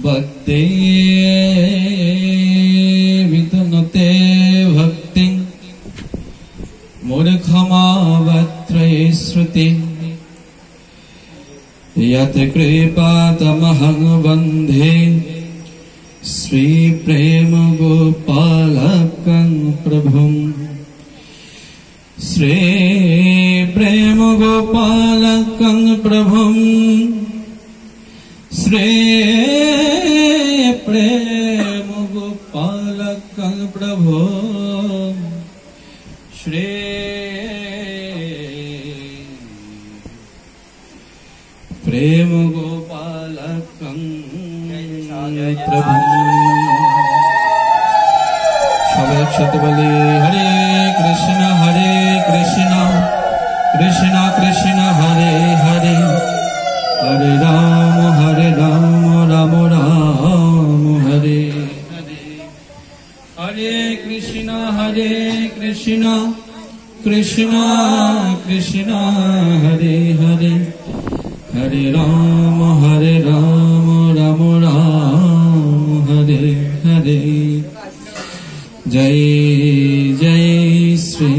भक्ते वितनुते भक्ति मूर्खमावत्रे श्रुति यत् कृपातमहं वन्दे श्री प्रेम गोपालकं प्रभुं श्री प्रेम गोपालकं प्रभुं श्री प्रेम गोपालकं प्रभुं श्री प्रेम गोपालकं प्रभु। सबाई एकसाथे बोली हरे कृष्ण कृष्ण कृष्ण हरे हरे हरे राम राम राम हरे हरे हरे कृष्ण कृष्ण कृष्ण हरे हरे हरे राम राम राम हरे हरे। जय जय श्री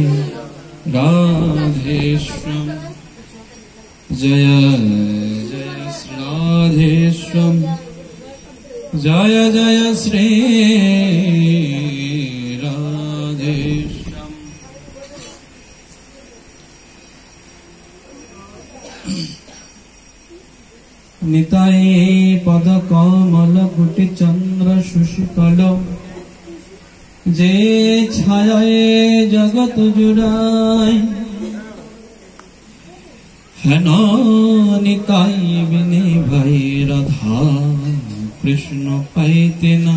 राधेश्याम जय जय श्री राधेश्याम जय जय श्री राधेश्याम। निताय पद कमल कुटी चंद्र सुशीतल जे छायाए जगत जुड़ाई हेन निताय बिने भाई राधा कृष्ण पाइते न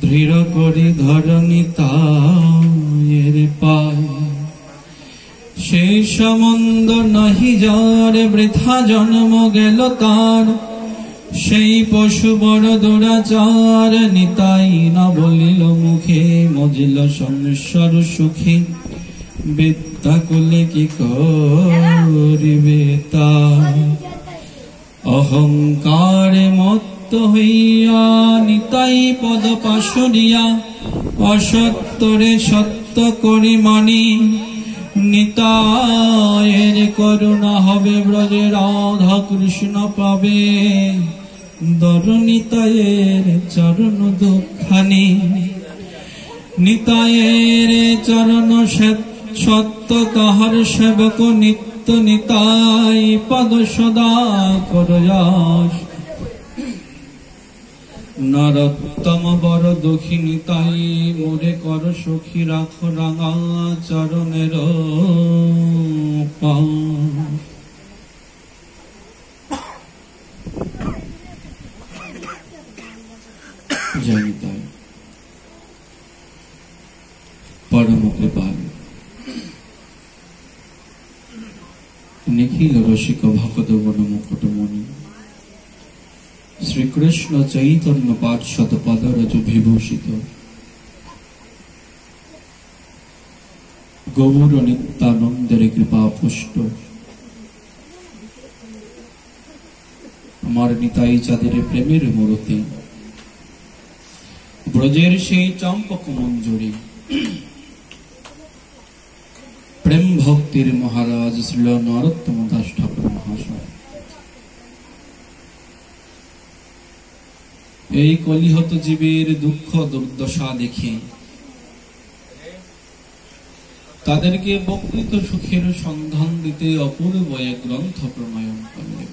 दृढ़ करी धर निताय पाय সেই সম্বন্ধ নাহি যার বৃথা জন্ম গেল তার সেই পশু বড় দুরাচার নিতাই না বলিল মুখে মজিল সংসার সুখী বিদ্যা কুলে কি করিবে তা অহংকারে মত্ত হইয়া নিতাই পদ পাশরিয়া অসত্যরে সত্য করি মানি নিতায়ের করুণা হবে ব্রজে রাধা কৃষ্ণ পাবে দর নিতায়ের চরণ দুঃখানি নিতায়ের চরণ সত্য তাহার সেবক নিত্য নিতাই পদ সদা করয়াস নরোত্তম বর দুঃখী নিতাই মোরে কর সখী রাখ রাঙা চরণের জয় নিতাই পরম কৃপাল নিখিল রসিক ভক্ত বন মুকুটমণি শ্রীকৃষ্ণ চৈতন্য পার্ষদ পদরজ বিভূষিত গৌর নিত্যানন্দের কৃপা পুষ্ট আমার নিতাই চাঁদের প্রেমের মূর্তি ব্রজের সেই চম্পক মঞ্জুরি প্রেম ভক্তির মহারাজ শ্রী নরোত্তম দাস ঠাকুর মহাশয় এই কলিহত জীবের দুঃখ দুর্দশা দেখে তাদেরকে প্রকৃত সুখের সন্ধান দিতে অপূর্ব এক গ্রন্থ প্রণয়ন করলেন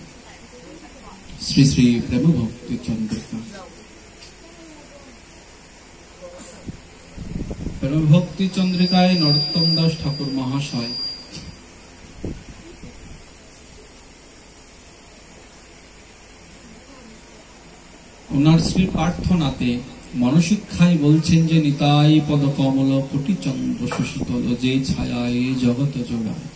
শ্রী শ্রী প্রেম ভক্তি চন্দ্রিকা। প্রেম ভক্তি চন্দ্রিকায় নরোত্তম দাস ঠাকুর মহাশয় ওনার শ্রী প্রার্থনাতে মনশিক্ষায় বলছেন যে নিতাই পদ কমল কোটি চন্দ্র সুশীতল যে ছায়ায় জগত জোড়ায়।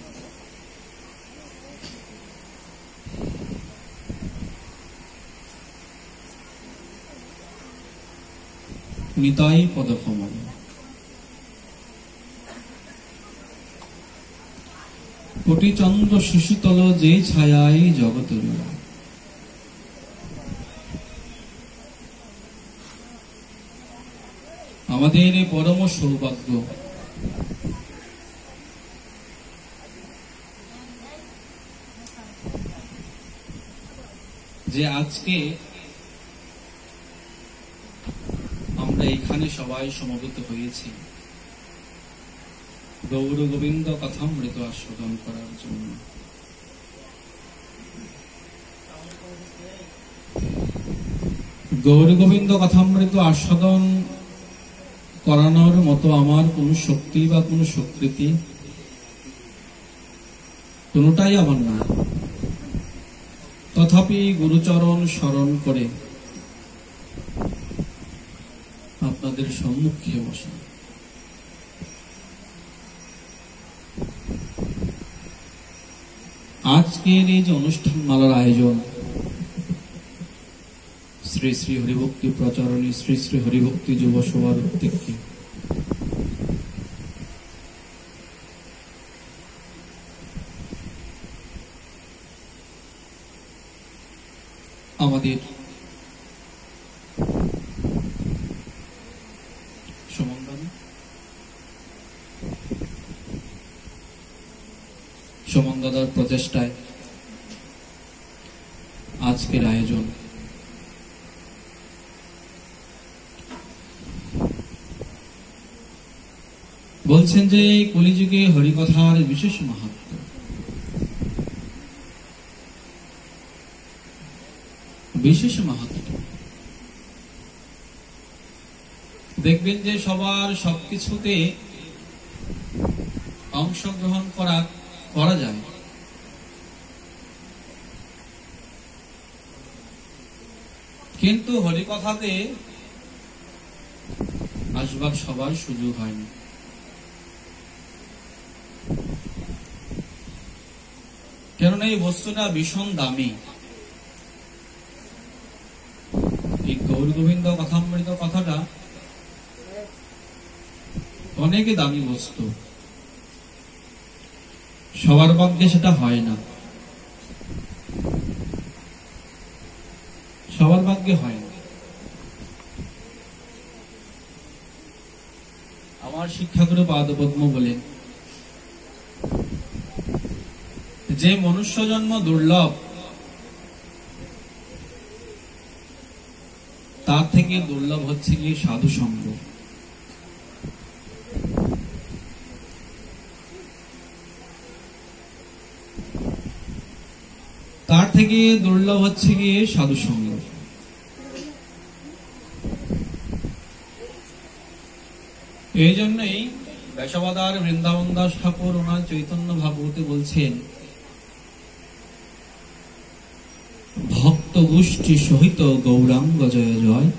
নিতাই পদ কমল কোটি চন্দ্র সুশীতল যে ছায়ায় জগত জোড়ায়। আমাদের পরম সৌভাগ্য যে আজকে আমরা এখানে সবাই সমবেত হয়েছি গৌর গোবিন্দ কথামৃত আস্বাদন করার জন্য। গৌর গোবিন্দ কথামৃত আস্বাদন করানোর মতো আমার কোন শক্তি বা কোন স্বীকৃতি কোনটাই আমার না। তথাপি গুরুচরণ স্মরণ করে আপনাদের সম্মুখে বসা। আজকের এই যে অনুষ্ঠান মালার আয়োজন শ্রী শ্রী হরিভক্তি প্রচারণী শ্রী শ্রী হরিভক্তি যুব সভার উদ্যোগে আমাদের সুমন দাদার প্রচেষ্টায় আজকের আয়োজন। বলছেন যে কলিযুগে হরিকথার বিশেষ মাহাত্ম্য। বিশেষ মাহাত্ম্য দেখবেন যে সবার সবকিছুতে অংশগ্রহণ করা যায়, কিন্তু হরিকথাতে আসবার সবার সুযোগ হয়নি। কেননা এই বস্তুটা ভীষণ দামি। এই গৌর গোবিন্দ কথামৃত কথাটা অনেকে দামি বস্তু, সবার ভাগ্যে সেটা হয় না, সবার ভাগ্যে হয় না। আমার শিক্ষাগুরু পাদপদ্ম বলেন যে মনুষ্য জন্ম দুর্লভ, তার থেকে দুর্লভ হচ্ছে গিয়ে সাধু সঙ্গ। তার থেকে দুর্লভ হচ্ছে গিয়ে সাধু সঙ্গ। এই জন্যই বেশাবতার বৃন্দাবন দাস ঠাকুর ওনার চৈতন্য ভাগবতে বলছেন ভক্ত গোষ্ঠী সহিত গৌরাঙ্গ জয় জয়,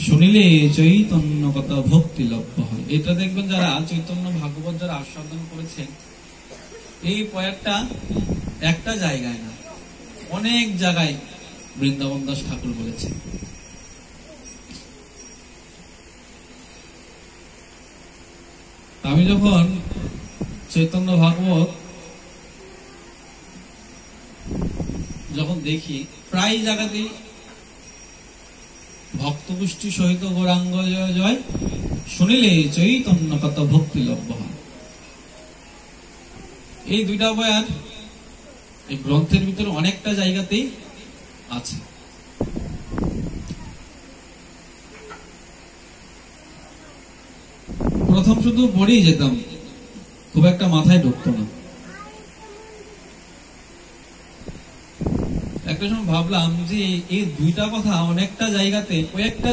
শুনিলে চৈতন্য কথা ভক্তি লভ্য হয়। এটা দেখবেন যারা চৈতন্য ভাগবত যারা আস্বাদন করেছেন, এই কয়েকটা একটা জায়গায় না, অনেক জায়গায় বৃন্দাবন দাস ঠাকুর বলেছেন। আমি যখন চৈতন্য ভাগবত যখন দেখি, প্রায় জায়গাতেই ভক্ত গোষ্ঠী সহিত গৌরাঙ্গ জয় জয়, শুনিলে চৈতন্য কথা ভক্তি লভ্য হয়। এই দুইটা বয়ান এই গ্রন্থের ভিতরে অনেকটা জায়গাতেই আছে। প্রথম শুধু পড়েই যেতাম, খুব একটা মাথায় ঢুকতো না। একটা সময় ভাবলাম যে এই দুইটা কথা অনেকটা জায়গাতে, কয়েকটা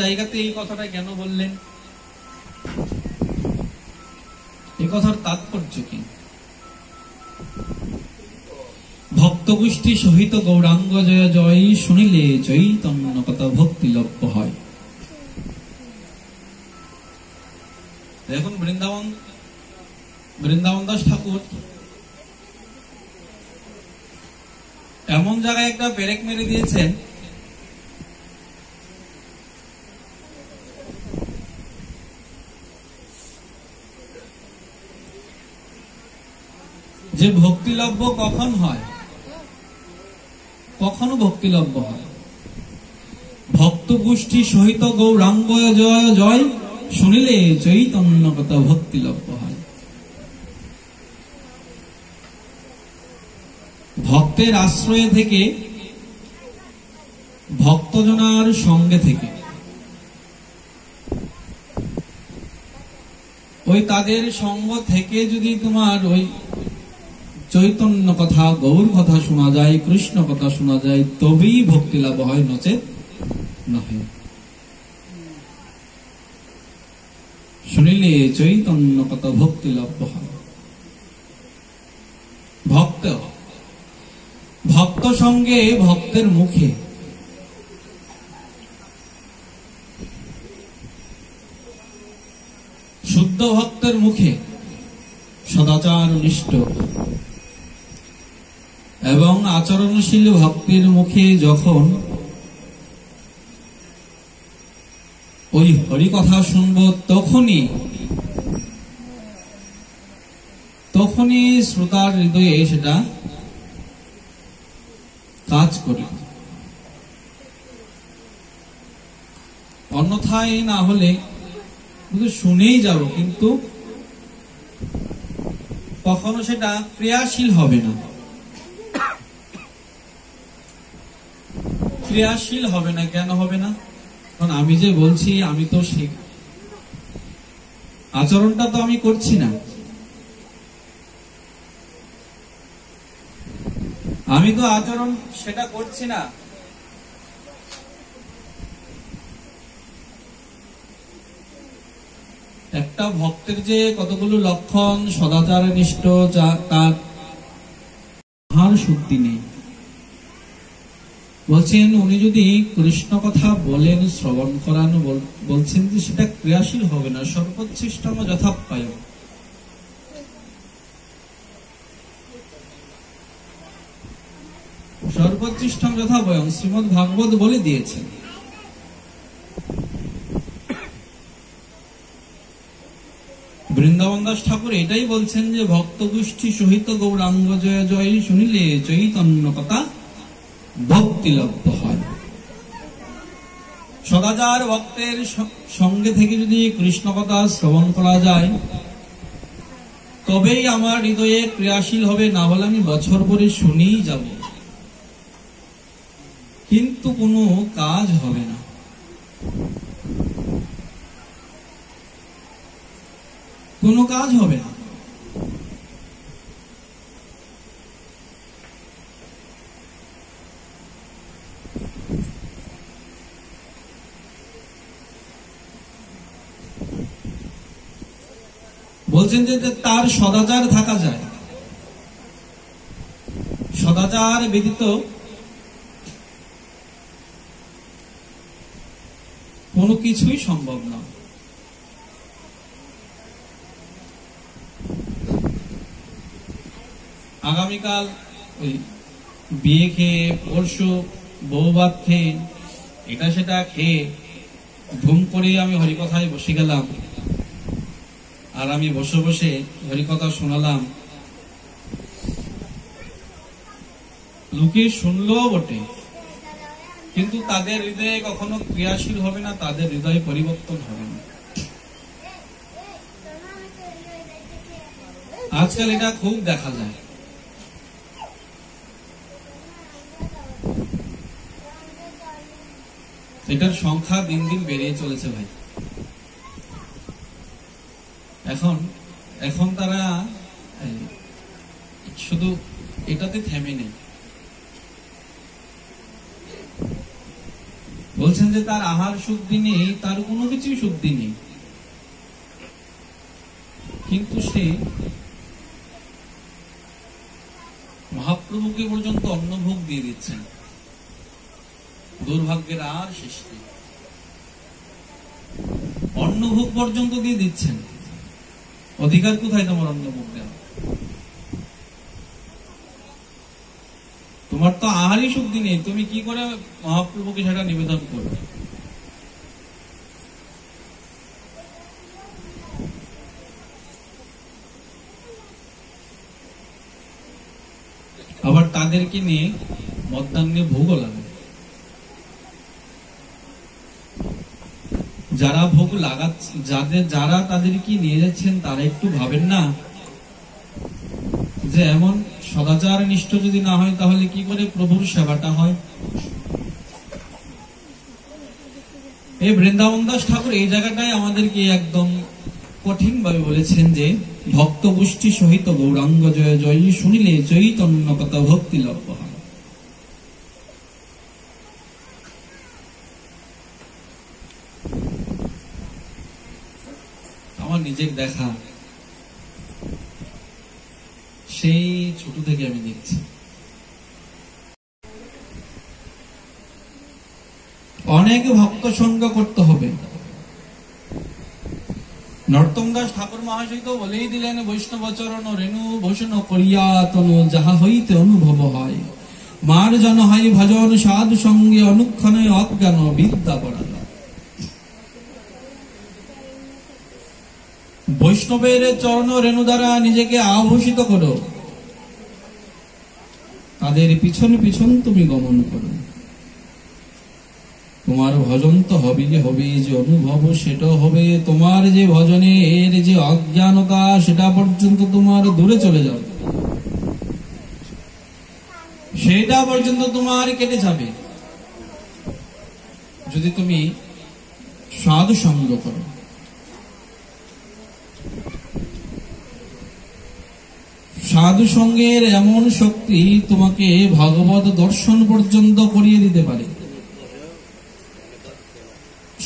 জায়গাতে এই কথাটা কেন বললেন, এই কথার তাৎপর্য কি? ভক্ত গোষ্ঠী সহিত গৌরাঙ্গ জয় জয়, শুনিলে চৈতন্য কথা ভক্তি লভ্য হয়। দেখুন বৃন্দাবন দাস ঠাকুর এমন জায়গায় একটা ব্রেক মেরে দিয়েছেন, যে ভক্তিলভ্য কখন হয়, কখনো ভক্তিলভ্য হয়। ভক্ত গোষ্ঠী সহিত গৌরাঙ্গ জয় জয়, শুনিলে চৈতন্য কথা ভক্তি লভ্য হয়। ভক্তের আশ্রয়ে থেকে, ভক্তজনার সঙ্গে থেকে, ওই তাদের সঙ্গ থেকে যদি তোমার ওই চৈতন্য কথা, গৌর কথা শোনা যায়, কৃষ্ণ কথা শোনা যায়, তবেই ভক্তি লাভ হয়, নচেত নহে। শুনিলে চৈতন্য কথা ভক্তি লভ্য হয়। ভক্ত, ভক্ত সঙ্গে ভক্তের মুখে, শুদ্ধ ভক্তের মুখে সদাচার নিষ্ঠ এবং আচরণশীল ভক্তির মুখে যখন ওই হরি কথা শুনব, তখনই শ্রোতার হৃদয়ে সেটা কাজ করে। অন্যথায় না হলে শুনেই যাব, কিন্তু কখনো সেটা ক্রিয়াশীল হবে না। ক্রিয়াশীল হবে না, কেন হবে না? কারণ আমি যে বলছি, আমি তো আচরণটা তো আমি করছি না। আমি তো আচরণ সেটা করছি না। একটা ভক্তের যে কতগুলো লক্ষণ, সদাচার নিষ্ঠ, তার আহার শুদ্ধি নেই। বলছেন উনি যদি কৃষ্ণ কথা বলেন, শ্রবণ করান, বলছেন যে সেটা ক্রিয়াশীল হবে না। সর্বোচ্ছিষ্টম যথাপ্রায়, সর্বোচ্ছিষ্টম যথাপ্রায় শ্রীমদ ভাগবত বলে দিয়েছেন। বৃন্দাবন দাস ঠাকুর এটাই বলছেন যে ভক্ত গোষ্ঠী সহিত গৌরাঙ্গ জয় জয়, শুনিলে চৈতন্য কথা ভক্তি লব্ধ হয়। সদাচার ভক্তের সঙ্গে থেকে যদি কৃষ্ণ কথা শ্রবণ করা যায়, তবেই আমার হৃদয়ে ক্রিয়াশীল হবে। না হলে আমি বছর পরে শুনেই যাব, কিন্তু কোনো কাজ হবে না। কোনো কাজ হবে না। বলছেন যে তার সদাচার থাকা যায়, সদাচার ব্যতীত কোনো কিছুই সম্ভব না। আগামীকাল ওই বিয়ে খেয়ে, পরশু বউভাত খেয়ে, এটা সেটা খেয়ে ধুম করে আমি হরিকথায় বসে গেলাম। আর আমি বসে বসে হরিকথা শোনালাম, লোকে শুনলেও বটে, কিন্তু তাদের হৃদয়ে কখনো ক্রিয়াশীল হবে না, তাদের হৃদয় পরিবর্তন হবে না। আজকাল এটা খুব দেখা যায়। এটার সংখ্যা দিন দিন বেড়ে চলেছে ভাই। এখন তারা শুধু এটাতে থেমে নেই। বলছেন যে তার আহার শুদ্ধি নেই, তার কোনো কিছুই শুদ্ধি নেই, কিন্তু সে মহাপ্রভুকে পর্যন্ত অন্নভোগ দিয়ে দিচ্ছেন। দুর্ভাগ্যের আর শেষ নেই। অন্নভোগ পর্যন্ত দিয়ে দিচ্ছেন। অধিকার কোথায় তোমার অন্নভোগ দেওয়া? তোমার তো আহারই শুদ্ধি নেই, তুমি কি করে মহাপ্রভুকে সেটা নিবেদন করবে? আবার তাদেরকে নিয়ে মধ্যাহ্নে ভোগও লাগে। যারা ভোগ লাগাচ্ছে, যারা তাদেরকে নিয়ে যাচ্ছেন, তারা একটু ভাবেন না যে এমন সদাচার নিষ্ঠ যদি না হয় তাহলে কি করে প্রভুর সেবাটা হয়। এই বৃন্দাবন দাস ঠাকুর এই জায়গাটায় আমাদেরকে একদম কঠিন ভাবে বলেছেন যে ভক্ত গোষ্ঠী সহিত গৌরাঙ্গ জয় জয় শুনিলে চৈতন্য কত ভক্তি লভ্য হয়। আমার নিজের দেখা, সেই ছোট থেকে আমি দেখছি অনেক ভক্ত সঙ্গ করতে হবে। নরোত্তম দাস ঠাকুর মহাশয় তো বলেই দিলেন, বৈষ্ণবচরণ রেণু ভূষণ করিয়া তনু যাহা হইতে অনুভব হয়, মার জন হয় ভজন সাধু সঙ্গে অনুক্ষণে অজ্ঞান বিদ্যা পড়া। বৈষ্ণবের চরণ রেণু দ্বারা নিজেকে আভূষিত করো, তাদের পিছন পিছন তুমি গমন করো। তোমার ভজন তো হবেই হবে, যে অনুভব সেটা হবে। তোমার যে ভজনে এর যে অজ্ঞানতা, সেটা পর্যন্ত তোমার দূরে চলে যাবে, সেটা পর্যন্ত তোমার কেটে যাবে যদি তুমি সাধু সঙ্গ করো। সাধু সঙ্গের এমন শক্তি তোমাকে ভগবত দর্শন পর্যন্ত করিয়ে দিতে পারে।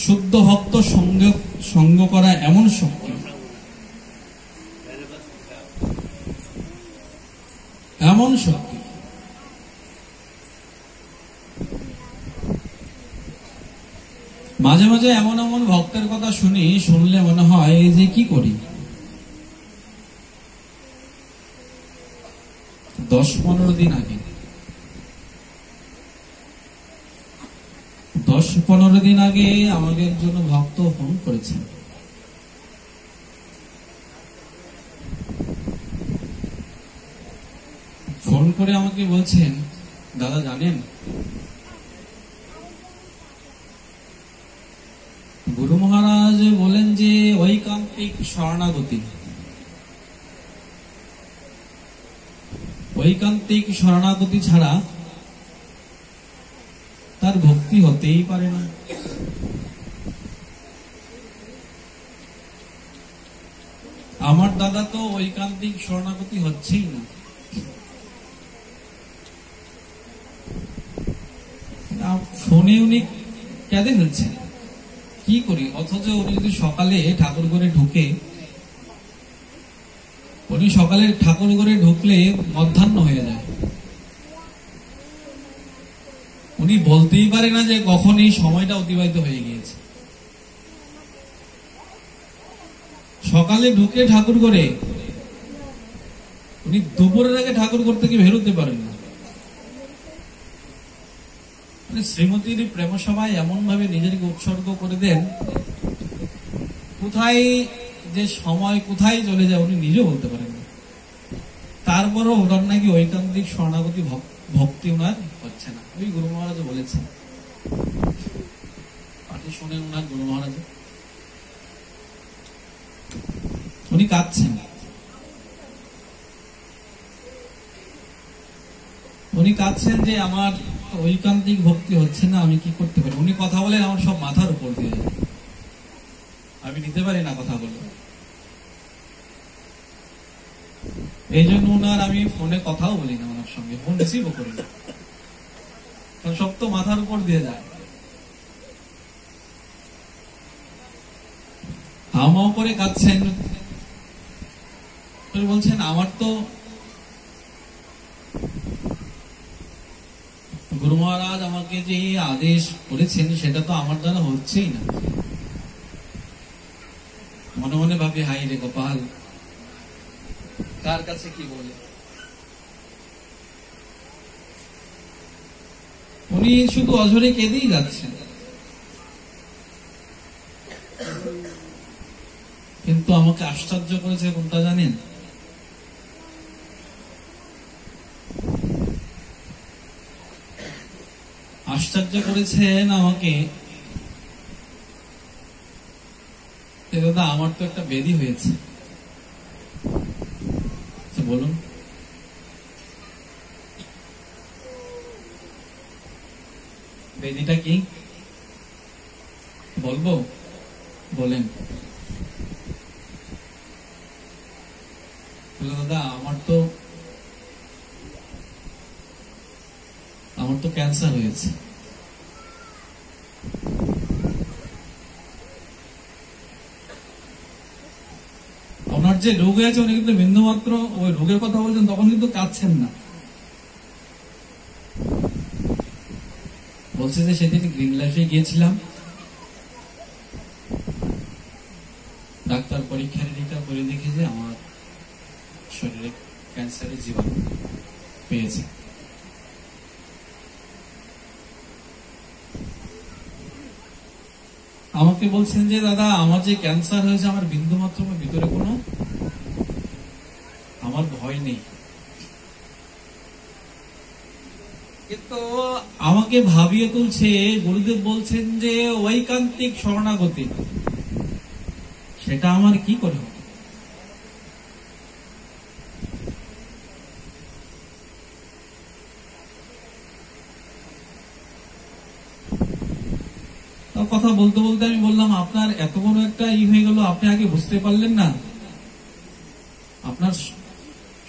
শুদ্ধ ভক্ত সঙ্গ করা এমন শক্তি, এমন শক্তি। মাঝে মাঝে এমন এমন ভক্তের কথা শুনলে মনে হয় যে কি করি। 10-15 দিন আগে, 10-15 দিন আগে আমাকে একজন ভক্ত ফোন করেছেন। ফোন করে আমাকে বলছেন, দাদা জানেন, গুরু মহারাজ বলেন যে ঐকান্তিক শরণাগতি, ঐকান্তিক শরণাগতি ছাড়া তার ভক্তি হতেই পারে না। আমার দাদা তো ঐকান্তিক শরণাগতি হচ্ছেই না। ফোনে উনি কেঁদে ফেলছেন, কি করি। অথচ উনি যদি সকালে ঠাকুর ঘরে ঢুকে, উনি সকালে ঠাকুর ঘরে ঢুকলে মধ্যাহ্ন হয়ে যায়। উনি বলতেই পারে না যে কখন এই সময়টা অতিবাহিত হয়ে গিয়েছে। সকালে ঢুকে ঠাকুর ঘরে উনি দুপুরের আগে ঠাকুর ঘর থেকে বেরোতে পারেন না। শ্রীমতীর প্রেম সভায় এমন ভাবে নিজেকে উৎসর্গ করে দেন, কোথায় যে সময় কোথায় চলে যায় উনি নিজেও বলতে পারেন না। তারপরও ওনার নাকি ঐকান্তিক শরণাগতি ভক্তি ওনার হচ্ছে না। ওই গুরু মহারাজ বলেছেন, পাঠে শোনেন ওনার গুরু মহারাজ, উনি কাঁদছেন। উনি কাঁদছেন যে আমার ঐকান্তিক ভক্তি হচ্ছে না, আমি কি করতে পারি। উনি কথা বলেন আমার সব মাথার উপর দিয়ে, আমি নিতে পারি না কথা বলে। এই জন্য ওনার আমি ফোনে কথাও বলি না, ওনার সঙ্গে ফোন রিসিভও করি না, সব তো মাথার উপর দিয়ে যায়। হাওমাও করে কাঁদছেন, বলছেন আমার তো গুরু মহারাজ আমাকে যে আদেশ করেছেন সেটা তো আমার দ্বারা হচ্ছেই না। মনে মনে ভাবি, হাই রে গোপাল, কার কাছে কি বলে। উনি শুধু অঝরে কেঁদেই যাচ্ছেন, কিন্তু আমাকে আশ্চর্য করেছে কোনটা জানেন? আশ্চর্য করেছেন আমাকে দাদা আমার তো একটা ব্যাধি হয়েছে, বলুন। ব্যাধিটা কি বলবো? বলেন। দাদা আমার তো ক্যান্সার হয়েছে। ওনার যে রোগ হয়েছে উনি কিন্তু বিন্দুমাত্র ওই রোগের কথা বলছেন, তখন কিন্তু কাঁদছেন না। বলছে যে সেদিন গ্রিন লাইফে গিয়েছিলাম, ডাক্তার পরীক্ষা নিরীক্ষা করে দেখে যে আমার শরীরে ক্যান্সারের জীবাণু পেয়েছে। আমাকে বলছেন যে দাদা আমার যে ক্যান্সার হয়েছে আমার বিন্দুমাত্র ভিতরে কোনো আমার ভয় নেই, কিন্তু আমাকে ভাবিয়ে তুলছে। গুরুদেব বলছেন যে ঐকান্তিক শরণাগতি, সেটা আমার কি করে হবে? কথা বলতে বলতে আমি বললাম, আপনার এত বড় একটা হয়ে গেল, আপনি আগে বুঝতে পারলেন না? আপনার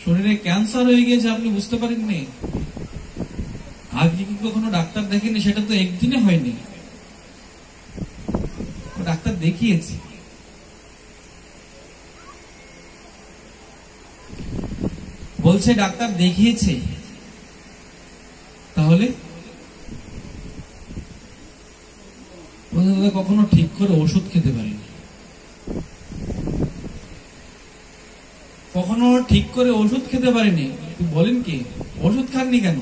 শরীরে ক্যান্সার হয়ে গিয়েছে, আপনি বুঝতে পারেননি? আগে কি কখনো ডাক্তার দেখেনি? সেটা তো একদিনে হয়নি, ডাক্তার দেখিয়েছি। বলছে ডাক্তার দেখিয়েছে, তাহলে কখনো ঠিক করে ওষুধ খেতে পারিনি, কখনো ঠিক করে ওষুধ খেতে পারিনি। বলেন কি, ওষুধ খাননি কেন?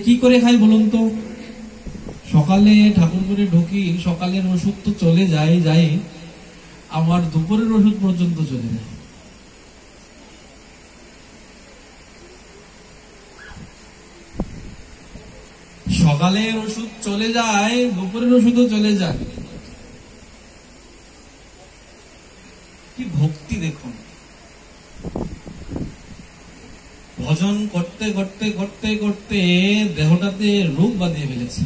কি করে খাই বলুন তো? সকালে ঠাকুর করে ঢুকি, সকালের ওষুধ তো চলে যায়, আমার দুপুরের ওষুধ পর্যন্ত চলে যায়। সকালের ওষুধ চলে যায়, দুপুরের ওষুধও চলে যায়। কি ভক্তি দেখুন! ভজন করতে করতে করতে করতে দেহটাতে রোগ বাঁধিয়ে ফেলেছে।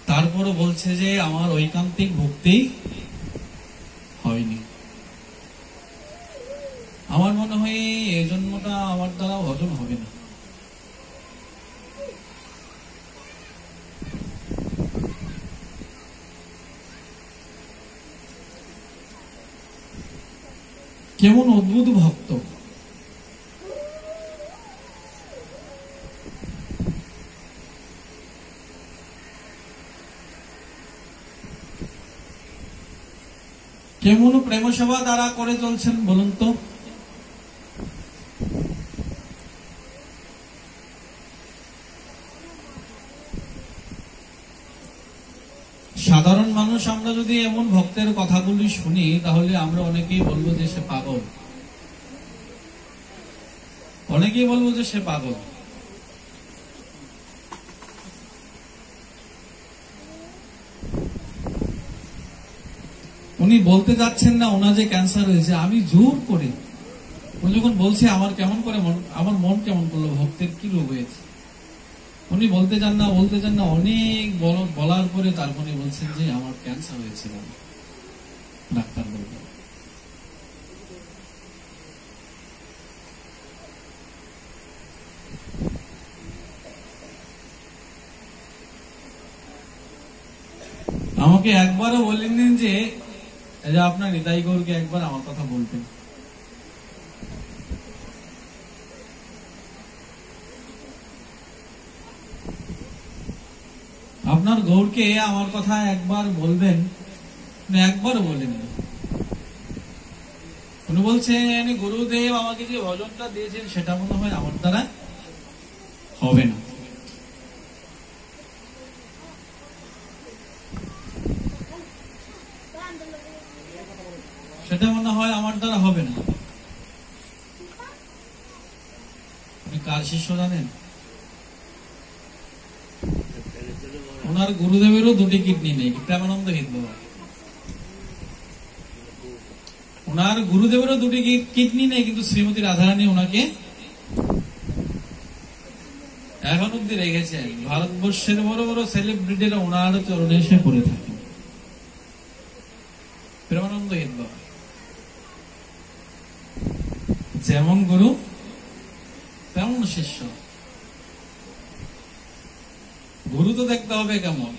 তারপরও বলছে যে আমার ঐকান্তিক ভক্তি হয়নি। আমার মনে হয় এই জন্মটা আমার দ্বারা ভজন হবে না। কেমন অদ্ভুত ভক্ত! কেমন প্রেম সেবা দ্বারা করে চলছেন বলুন তো? সাধারণ মানুষ আমরা যদি এমন ভক্তের কথাগুলি শুনি, তাহলে আমরা অনেকেই বলবো যে সে পাগল, অনেকেই বলবো যে সে পাগল। উনি বলতে যাচ্ছেন না ওনার যে ক্যান্সার হয়েছে, আমি জোর করে, উনি যখন বলছে আমার কেমন করে আমার মন কেমন করলো, ভক্তের কি রোগ হয়েছে, উনি বলতে চান না, অনেক বলার পরে তারপরে বলছেন যে আমার ক্যান্সার হয়েছে। ডাক্তার বলবেন আমাকে একবারও বলেননি যে আপনার হৃদয় গৌরকে একবার আমার কথা বলতেন। আপনার গৌরকে আমার কথা একবার বলবেন, একবার বলেন। উনি বলছেন গুরুদেব আমাকে যে ভজনটা দিয়েছেন সেটা মনে হয় আমার দ্বারা হবে না। সেটা মনে হয় আমার দ্বারা হবে না। আপনি কার শিষ্য জানেন? ওনার গুরুদেবেরও দুটি কিডনি নেই, প্রেমানন্দ হিত বাবা। ওনার গুরুদেবেরও দুটি কিডনি নেই, কিন্তু শ্রীমতী রাধারানী ওনাকে এখন অব্দি রেখেছেন। ভারতবর্ষের বড় বড় সেলিব্রিটিরা ওনার চরণে এসে পড়ে থাকেন। প্রেমানন্দ হিত বাবা যেমন গুরু তেমন শিষ্য। গুরু তো দেখতে হবে কেমন।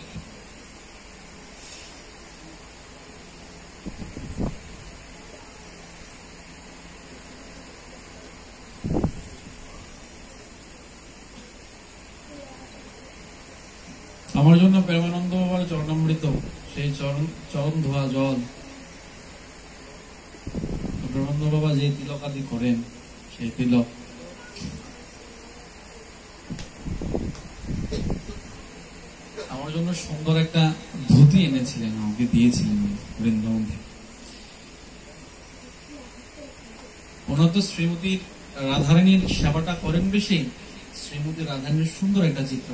আমার জন্য প্রেমানন্দ বাবার চরণামৃত, সেই চরণ ধোয়া জল, প্রেমানন্দ বাবা যে তিলক আদি করেন সেই তিলক, আমার জন্য সুন্দর একটা ধুতি এনেছিলেন, আমাকে দিয়েছিলেন বৃন্দাবন থেকে। ওনার তো শ্রীমতীর রাধারানীর সেবাটা করেন বেশি, শ্রীমতী রাধারানীর সুন্দর একটা চিত্র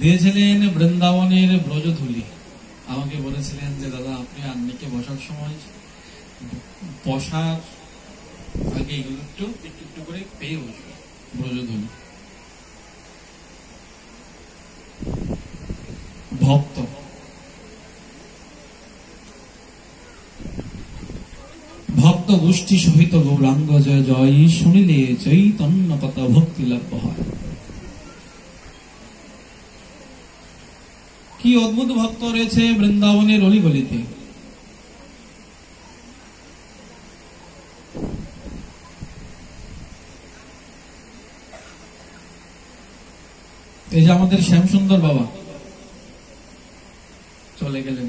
দিয়েছিলেন বৃন্দাবনের ব্রজধূলি। আমাকে বলেছিলেন যে দাদা আপনি আন্নিকে বসার সময় বসার আগে এগুলো একটু একটু করে পেয়ে বসবে ব্রজধূলি। ভক্ত ভক্ত গোষ্ঠী সহিত গৌরাঙ্গ জয় জয়, শুনিলে চৈতন্য কত ভক্তি লাভ হয়। কি অদ্ভুত ভক্ত রয়েছে বৃন্দাবনের অলিগলিতে। এই যে আমাদের শ্যামসুন্দর বাবা চলে গেলেন,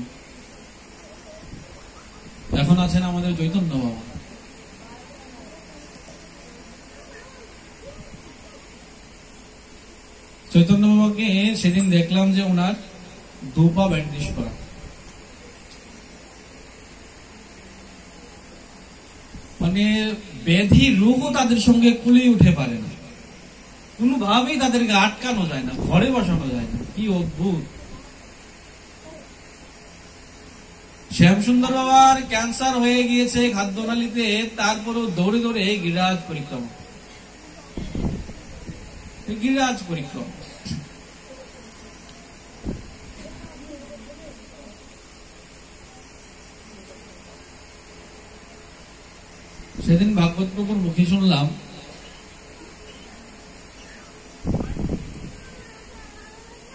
এখন আছেন আমাদের চৈতন্য বাবা। চৈতন্য বাবাকে সেদিন দেখলাম যে ওনার দুপা ব্যান্ডেজ করা, মানে ব্যাধি রোগও তাদের সঙ্গে কুলিয়ে উঠে পারে না, কোনোভাবেই তাদেরকে আটকানো যায় না, ঘরে বসানো যায় না। কি অদ্ভুত। শ্যামসুন্দর বাবার ক্যান্সার হয়ে গিয়েছে খাদ্যনালীতে, তারপরেও দৌড়ে দৌড়ে গিরিরাজ পরিক্রমা। সেদিন ভাগবত প্রভুর মুখে শুনলাম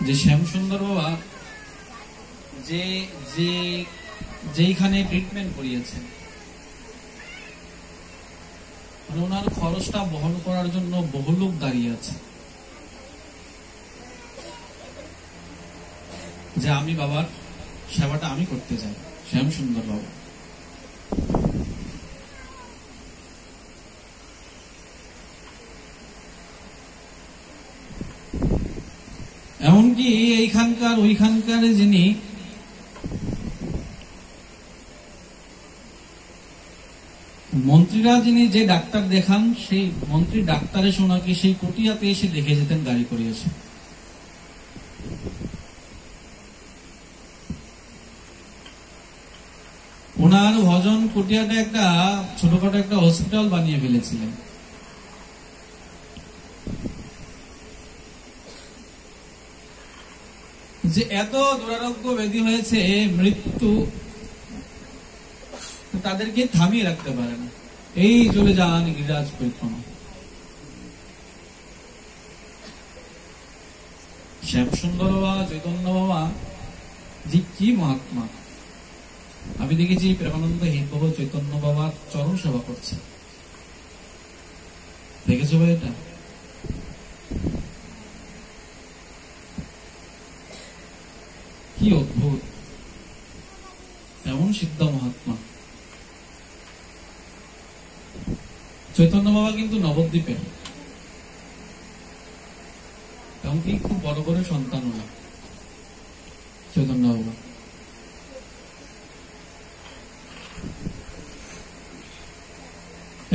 যে শ্যামসুন্দর বাবা যেখানে ট্রিটমেন্ট করিয়েছেন, মানে ওনার খরচটা বহন করার জন্য বহু লোক দাঁড়িয়ে আছে, যে আমি বাবার সেবাটা আমি করতে চাই। শ্যামসুন্দর বাবা এমনকি এইখানকার ওইখানকার যিনি মন্ত্রীরা, যিনি যে ডাক্তার দেখান, সেই মন্ত্রী ডাক্তারের সোনাকে সেই কুটিয়াতে এসে দেখে যেতেন গাড়ি করে এসে। ওনার ভজন কুটিয়াতে একটা ছোটখাটো একটা হসপিটাল বানিয়ে ফেলেছিলেন। যে এত দুরারোগ্য ব্যাধি হয়েছে, মৃত্যু তাদেরকে থামিয়ে রাখতে পারে না, এই চলে যান গিরিরাজ পরিক্রমা। শ্যামসুন্দর বাবা, চৈতন্য বাবা যে কি মহাত্মা। আমি দেখেছি প্রেমানন্দ হিত বাবা চৈতন্য বাবার চরণ সেবা করছে, দেখেছো ভাই? এটা কি অদ্ভুত, এমন সিদ্ধ মহাত্মা। চৈতন্য বাবা কিন্তু নবদ্বীপের, এমনকি খুব বড় বড় সন্তান না চৈতন্য বাবা।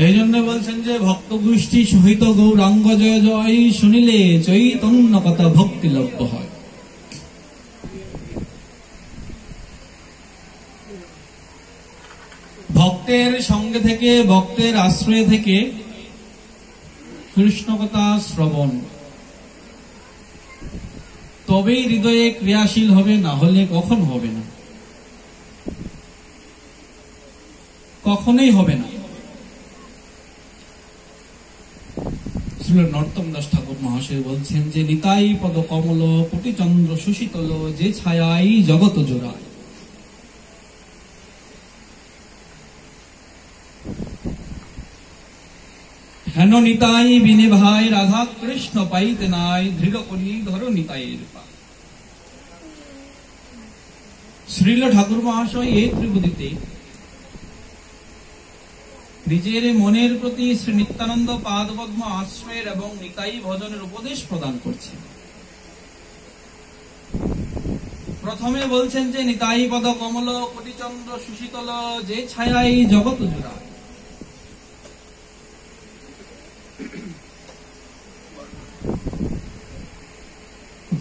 এই জন্য বলছেন যে ভক্ত গোষ্ঠী সহিত গৌরাঙ্গ জয় জয়, শুনিলে চৈতন্য কথা ভক্তি লভ্য হয়। ভক্তের সঙ্গে থেকে, ভক্তের আশ্রয় থেকে কৃষ্ণ কথা শ্রবণ, তবেই হৃদয়ে ক্রিয়াশীল হবে, না হলে কখন হবে না, কখনোই হবে না। শ্রী নরোত্তম দাস ঠাকুর মহাশয় বলছেন যে নিতাই পদ কমল কোটি চন্দ্র সুশীতল, যে ছায়াই জগত জোড়ায়। হেন নিতাই বিনে ভাই, রাধা কৃষ্ণ পাইতে নাই, দৃঢ় করি ধরো নিতাইয়ের পা। শ্রীল ঠাকুর মহাশয় এই ত্রিপুদীতে নিজের মনের প্রতি শ্রী নিত্যানন্দ পাদপদ্ম আশ্রয়ের এবং নিতাই ভজনের উপদেশ প্রদান করছেন। প্রথমে বলছেন যে নিতাই পদ কমল কোটি চন্দ্র সুশীতল, যে ছায়াই জগৎ জোড়ায়।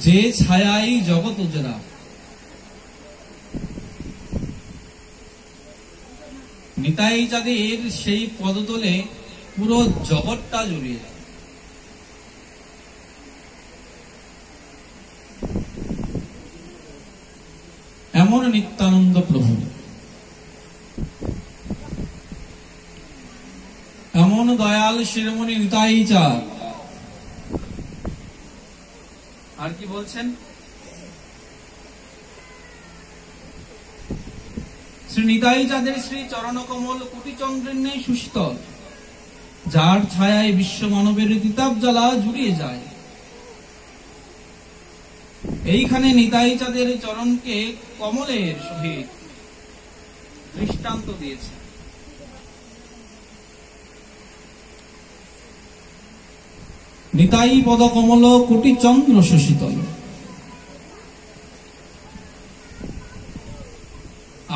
যে ছায়াই জগৎ জোড়ায়, নিতাই যাদের সেই পদতলে পুরো জগৎটা জড়িয়ে যায়। এমন নিত্যানন্দ প্রভু, এমন দয়াল শিরোমণি নিতাই চাঁদ। আর কি বলছেন? শ্রী নিতাই চাঁদের শ্রী চরণ কমল কোটি চন্দ্রের নেই সুশীতল, যার ছায়ায় বিশ্ব মানবের তিতাব জ্বালা জুড়িয়ে যায়। এইখানে নিতাই চাঁদের চরণকে কমলের সহিত দৃষ্টান্ত দিয়েছে। নিতাই পদ কমল কোটি চন্দ্র সুশীতল।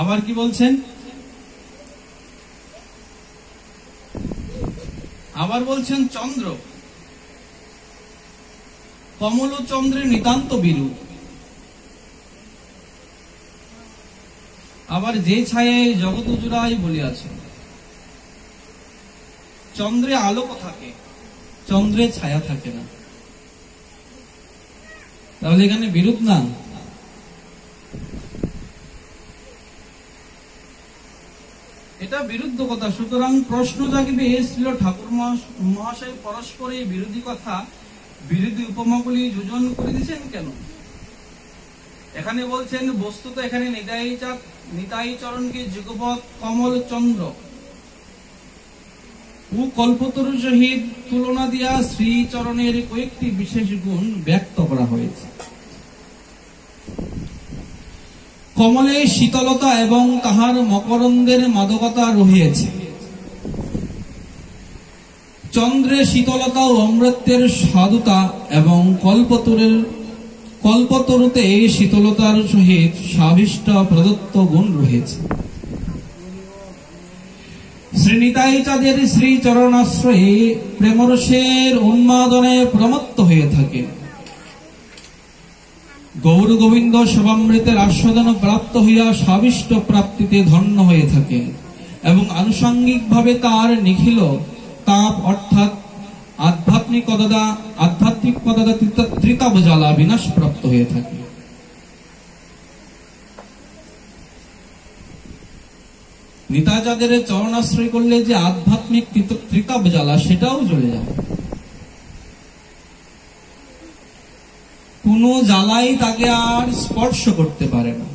আবার কি বলছেন? আবার বলছেন চন্দ্র, কমল চন্দ্রের নিতান্ত বিরূপ। আবার যে ছায়ায় জগৎ জোড়ায় বলিয়াছে। চন্দ্রে আলোক থাকে, চন্দ্রে ছায়া থাকে না। তাহলে এখানে বিরূপ না? এটা বিরুদ্ধ কথা। সুতরাং প্রশ্ন জাগবে, শ্রীল ঠাকুর মহাশয় পরস্পরে বিরোধী কথা, বিরোধী উপমাগুলি যোজন করে দিচ্ছেন কেন? এখানে বলছেন বস্তুত এখানে নিতাই চরণকে যুগপৎ কমল চন্দ্র ও কল্পতরু সহিত তুলনা দিয়া শ্রীচরণের কয়েকটি বিশেষ গুণ ব্যক্ত করা হয়েছে। কমলে শীতলতা এবং তাহার মকরন্দের মাদকতা রহিয়াছে। চন্দ্রে শীতলতা ও অমৃতের সাধুতা এবং কল্পতরুতে শীতলতার সহিত সাবিষ্ট প্রদত্ত গুণ রয়েছে। শ্রী নিতাই চাঁদের শ্রী চরণাশ্রয়ে প্রেমরসের উন্মাদনে প্রমত্ত হয়ে থাকে। গৌর গোবিন্দ সবামৃতের আস্বাদন প্রাপ্ত হইয়া সাবিষ্ট প্রাপ্তিতে ধন্য হয়ে থাকে এবং আনুষঙ্গিক ভাবে তার নিখিল তাপ অর্থাৎ আধ্যাত্মিকতা ত্রিতাপ জ্বালা বিনাশ প্রাপ্ত হয়ে থাকে। নিতাই চাঁদের চরণাশ্রয় করলে যে আধ্যাত্মিক ত্রিতাপ জ্বালা সেটাও জ্বলে যায়। কোন জ্বালাই তাকে আর স্পর্শ করতে পারে না।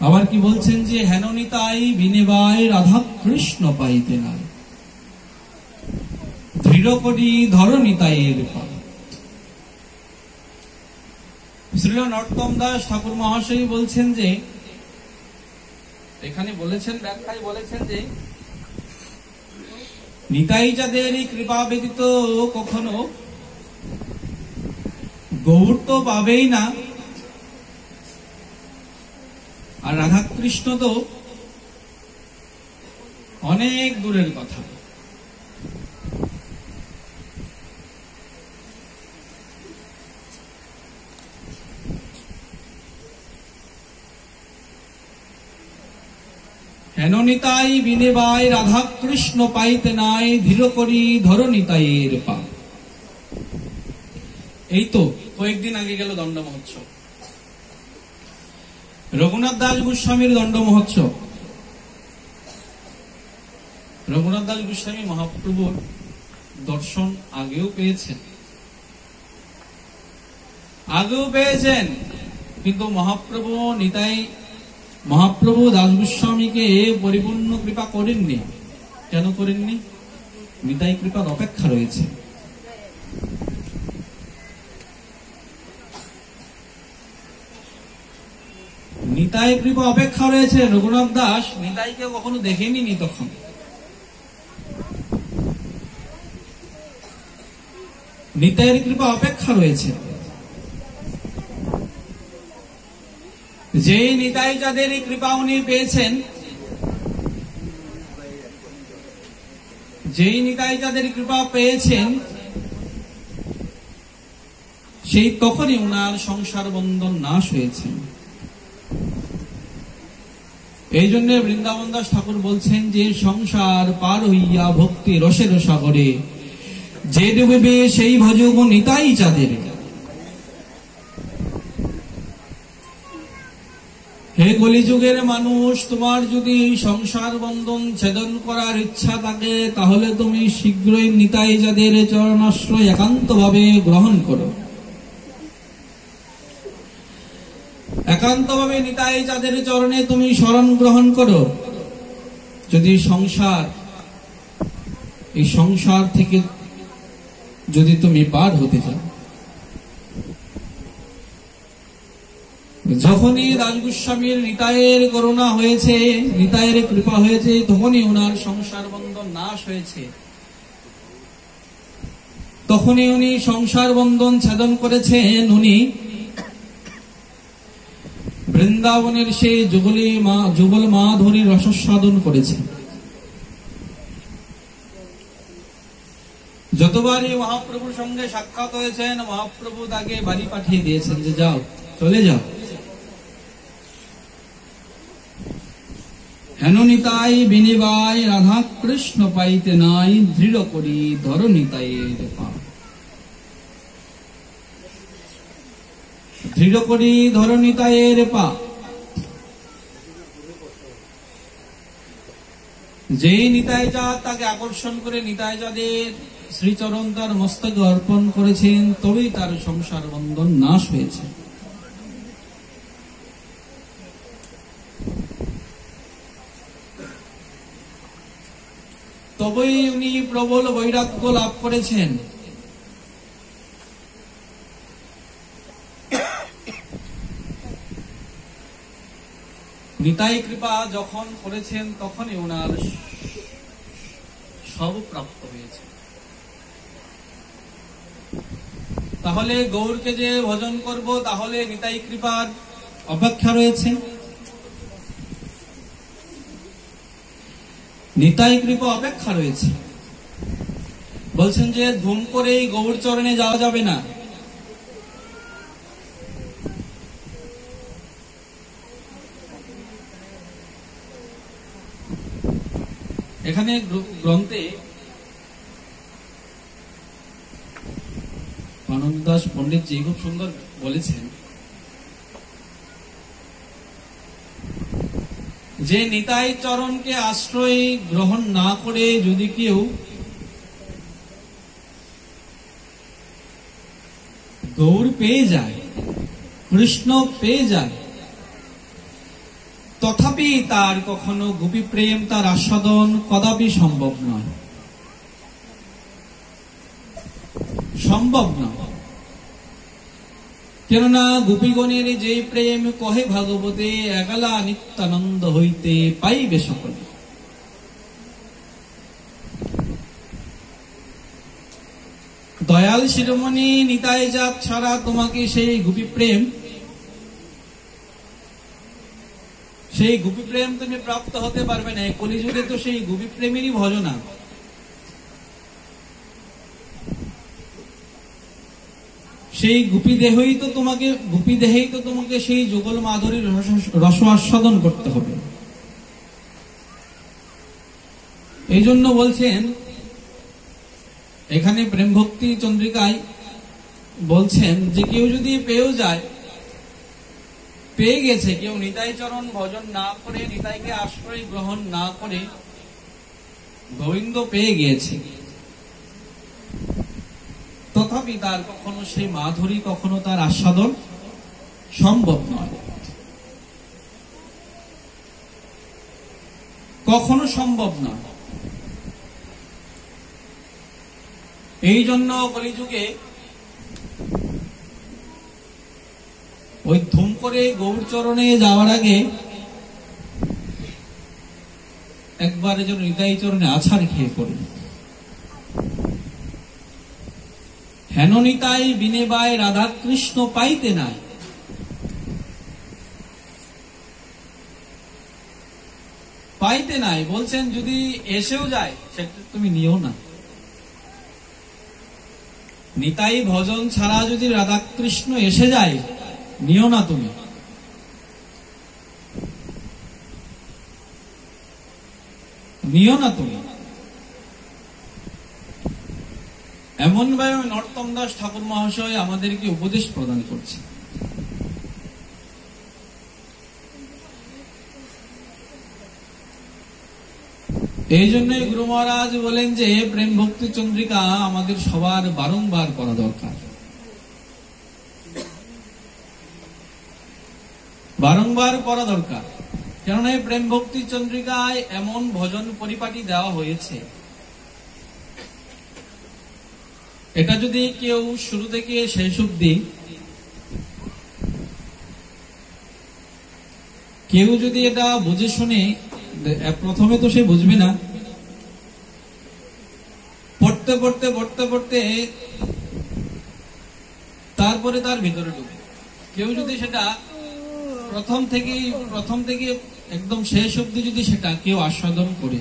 আবার কি বলছেন যে হেন নিতাই বিনেবায় রাধা কৃষ্ণ পাইতে নাই, দৃঢ় করি ধর নিতাইয়ের পা। শ্রী নরোত্তম দাস ঠাকুর মহাশয় বলছেন যে, এখানে বলেছেন ব্যাখ্যায় বলেছেন যে নিতাই চাঁদের কৃপা ব্যতীত কখনো গৌর তো পাবেই না, আর রাধা কৃষ্ণ তো অনেক দূরের কথা। হেন নিতাই বিনেবায় রাধা কৃষ্ণ পাইতে নাই, ধীর করি ধর নিতাইয়ের পা। এই তো কয়েকদিন আগে গেল দণ্ড মহোৎসব, রঘুনাথ দাস গোস্বামীর দণ্ড মহোৎসব। রঘুনাথ দাস গোস্বামী মহাপ্রভুর দর্শন আগেও পেয়েছেন, কিন্তু মহাপ্রভু দাস গোস্বামীকে পরিপূর্ণ কৃপা করেননি। কেন করেননি? নিতাই কৃপার অপেক্ষা রয়েছে। নিতাই কৃপা অপেক্ষা রয়েছে। রঘুনাথ দাস নিতাইকে কখনো দেখেনি, তখন নিতাইয়ের কৃপা অপেক্ষা রয়েছে। যে নিতাই যাদের কৃপা উনি পেয়েছেন, যেই নিতাই যাদের কৃপা পেয়েছেন, সেই তখনই উনার সংসার বন্ধন নাশ হয়েছে। এই জন্য বৃন্দাবন দাস ঠাকুর বলছেন যে সংসার পার হইয়া ভক্তি রসের সাগরে যে ডুবিবে সেই ভজব নিতাই যাদের। হে কলিযুগের মানুষ, তোমার যদি সংসার বন্ধন ছেদন করার ইচ্ছা থাকে, তাহলে তুমি শীঘ্রই নিতাই যাদের চরণাশ্রয় একান্তভাবে গ্রহণ করো। একান্তভাবে নিতাই যাদের চরণে তুমি শরণ গ্রহণ করো। যদি এই সংসার থেকে যদি তুমি পার হতে চাও। যখনই দাস গোস্বামীর নিতাইয়ের করুণা হয়েছে, নিতাইয়ের কৃপা হয়েছে, তখনই ওনার সংসার বন্ধন নাশ হয়েছে। তখনই উনি সংসার বন্ধন ছেদন করেছেন। উনি বৃন্দাবনের সেই যুগল মাধুরী রসস্বাদন করেছেন। যতবারই মহাপ্রভুর সঙ্গে সাক্ষাৎ হয়েছেন, মহাপ্রভু তাকে বাড়ি পাঠিয়ে দিয়েছেন যে যাও, চলে যাও। হেন নিতাই বিনিবায় রাধা কৃষ্ণ পাইতে নাই, দৃঢ় করি ধর নিতাইয়ের পা। দৃঢ় করি ধর নিতাইয়ের পা। যেই নিতাই চাঁদ তাকে আকর্ষণ করে নিতাই যাদের শ্রীচরণ তার মস্তকে অর্পণ করেছেন, তবেই তার সংসার বন্ধন নাশ হয়েছে। তবেই উনি প্রবল বৈরাগ্য লাভ করেছেন। নিতাই কৃপা যখন করেছেন, তখনই ওনার সব প্রাপ্ত হয়েছে। তাহলে গৌরকে যে ভজন করব, তাহলে নিতাই কৃপার অপেক্ষা রয়েছে। নিতাই কৃপা অপেক্ষা রয়েছে। বলছেন যে ধুম করে গৌর চরণে যাওয়া যাবে না। এখানে গ্রন্থে আনন্দ দাস পণ্ডিত জি খুব সুন্দর বলেছেন যে নিতাই চরণকে আশ্রয় গ্রহণ না করে যদি কেউ গৌর পেয়ে যায়, কৃষ্ণ পেয়ে যায়, তথাপি তার কখনো গোপী প্রেম তার আস্বাদন কদাপি সম্ভব নয়। সম্ভব নয়। কেননা গোপীগণের যে প্রেম কহে ভাগবতে, একলা নিত্যানন্দ হইতে পাইবে সকলে। দয়াল শিরোমণি নিতাই জাত ছাড়া তোমাকে সেই গোপী প্রেম সেই গোপী প্রেম তুমি প্রাপ্ত হতে পারবে না। কলিযুগে তো সেই গোপী প্রেমেরই ভজনা। সেই গোপী দেহেই তো তোমাকে সেই যুগল মাধুরীর রস আস্বাদন করতে হবে। এই জন্য বলছেন এখানে প্রেম ভক্তি চন্দ্রিকায় বলছেন যে কেউ যদি পেয়ে গেছে, কেউ নিতাই চরণ ভজন না করে, নিতাইকে আশ্রয় গ্রহণ না করে গোবিন্দ পেয়ে গিয়েছে, তথাপি তার কখনো সেই মাধুরী, কখনো তার আস্বাদন সম্ভব নয়, কখনো সম্ভব নয়। এই জন্য কলিযুগে ওই ধুম করে গৌরচরণে যাওয়ার আগে একবার যেন নিতাই চরণে আছাড় খেয়ে পড়ে। হেন নিতাই বিনেবায় রাধা কৃষ্ণ পাইতে নাই, পাইতে নাই বলছেন যদি এসেও যায় সেটা তুমি নিও না। নিতাই ভজন ছাড়া যদি রাধা কৃষ্ণ এসে যায় নিও না, তুমি নিও না তুমি। এমন ভাবে নরোত্তম দাস ঠাকুর মহাশয় আমাদেরকে উপদেশ প্রদান করছে। এই জন্যই গুরু মহারাজ বলেন যে প্রেম ভক্তি চন্দ্রিকা আমাদের সবার বারংবার পড়া দরকার, বারংবার পড়া দরকার। কেননা এই প্রেম ভক্তি চন্দ্রিকায় এমন ভজন পরিপাটি দেওয়া হয়েছে, এটা যদি কেউ শুরু থেকে শেষ অবধি কেউ যদি এটা বুঝে শুনে, প্রথমে তো সে বুঝবে না, পড়তে পড়তে পড়তে পড়তে তারপরে তার ভিতরে ঢুকে। কেউ যদি সেটা প্রথম থেকে একদম শেষ অবধি যদি সেটা কেউ আস্বাদন করে,